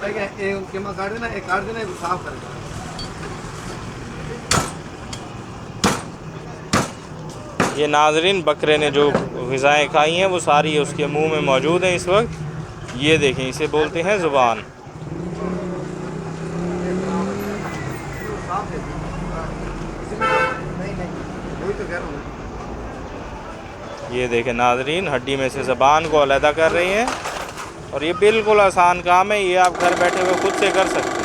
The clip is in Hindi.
काट देना, एक काट देना, एक साफ करेगा। ये नाजरीन बकरे ने जो ग़िज़ाएँ खाई हैं वो सारी उसके मुंह में मौजूद हैं इस वक्त। ये देखें, इसे बोलते हैं ज़ुबान। ये देखें नाजरीन, हड्डी में से ज़बान को अलहदा कर रही हैं। और ये बिल्कुल आसान काम है, ये आप घर बैठे हुए खुद से कर सकते हैं।